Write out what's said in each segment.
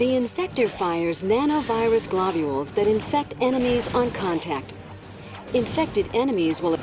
The infector fires nanovirus globules that infect enemies on contact. Infected enemies will...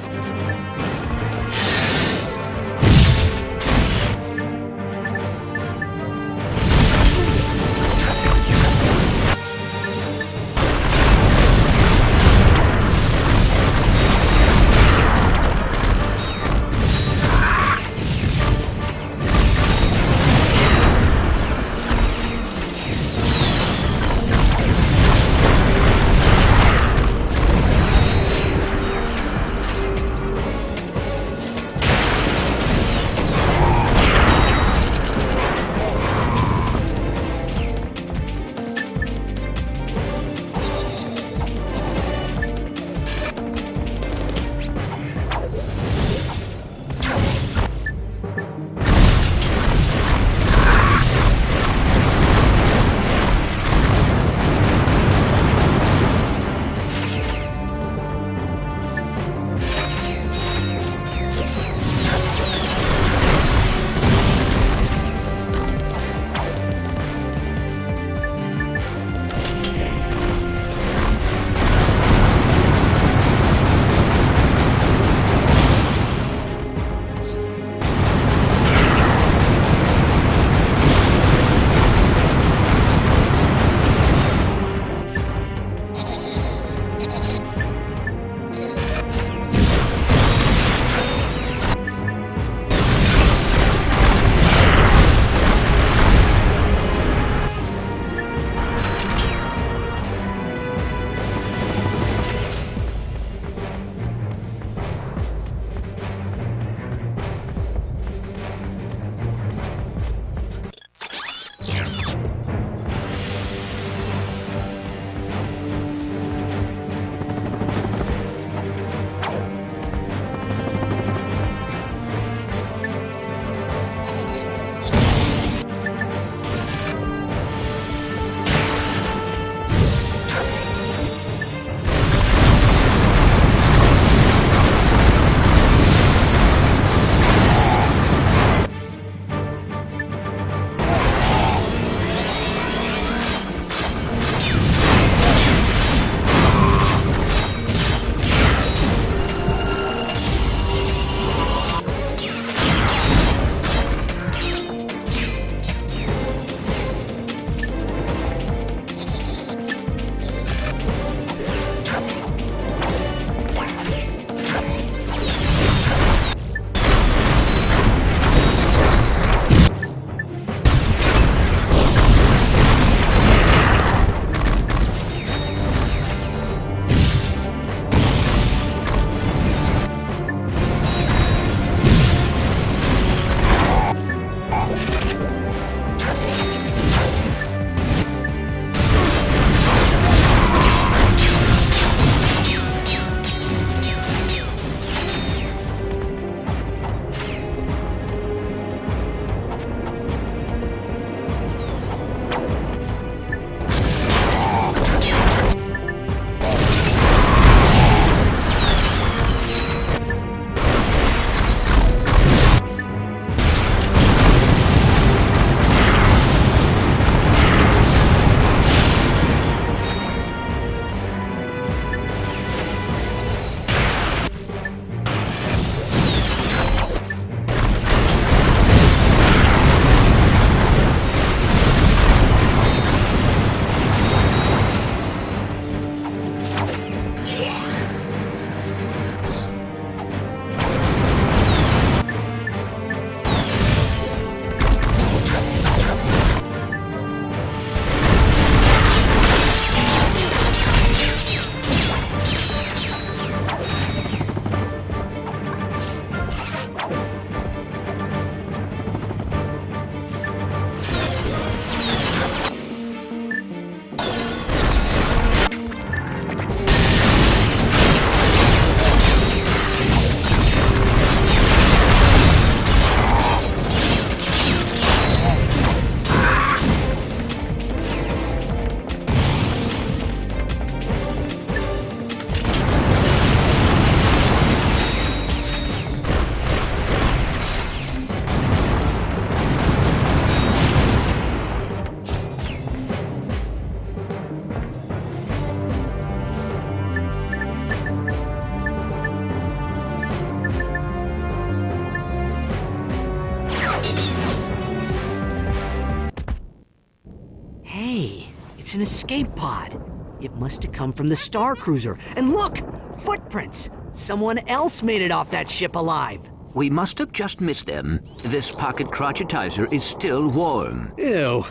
It's an escape pod. It must have come from the Star Cruiser. And look! Footprints! Someone else made it off that ship alive. We must have just missed them. This pocket crotchetizer is still warm. Ew.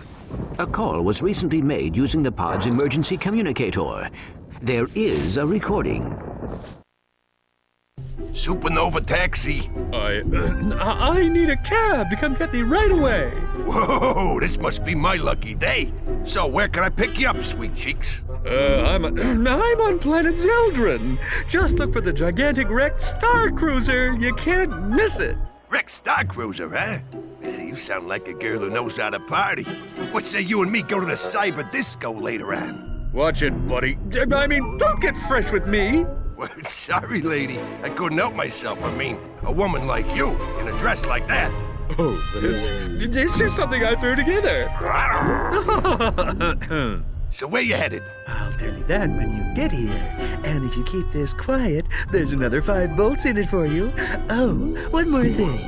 A call was recently made using the pod's emergency communicator. There is a recording. Supernova taxi. I need a cab to come get me right away. Whoa, this must be my lucky day. So where can I pick you up, sweet cheeks? I'm on planet Zeldrin. Just look for the gigantic wrecked Star Cruiser. You can't miss it. Wrecked Star Cruiser, huh? Yeah, you sound like a girl who knows how to party. What say you and me go to the cyber disco later on? Watch it, buddy. I mean, don't get fresh with me. Well, sorry, lady. I couldn't help myself. I mean, a woman like you in a dress like that. Oh, this is something I threw together. So where you headed? I'll tell you that when you get here. And if you keep this quiet, there's another 5 bolts in it for you. Oh, one more thing.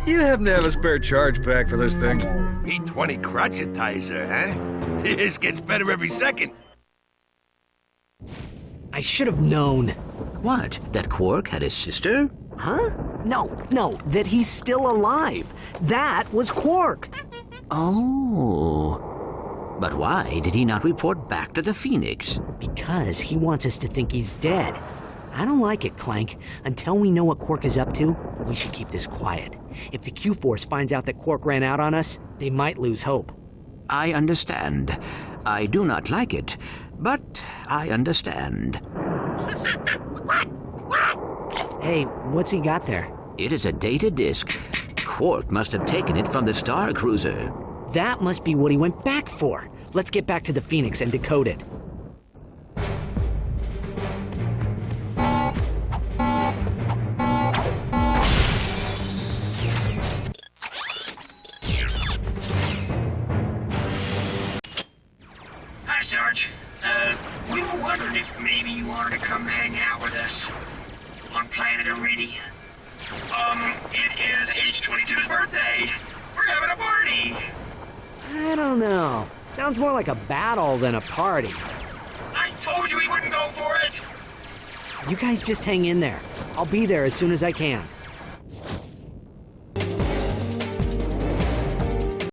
You happen to have a spare charge pack for this thing? P20 crotchetizer, huh? This gets better every second. I should have known. What? That Qwark had a sister? Huh? No, that he's still alive. That was Qwark. Oh. But why did he not report back to the Phoenix? Because he wants us to think he's dead. I don't like it, Clank. Until we know what Qwark is up to, we should keep this quiet. If the Q-Force finds out that Qwark ran out on us, they might lose hope. I understand. I do not like it, but I understand. Hey, what's he got there? It is a data disk. Qwark must have taken it from the Star Cruiser. That must be what he went back for. Let's get back to the Phoenix and decode it. Hi, Sarge. We were wondering if maybe you wanted to come hang out with us on planet Iridium. It is H22's birthday. We're having a party. I don't know. Sounds more like a battle than a party. I told you we wouldn't go for it. You guys just hang in there. I'll be there as soon as I can.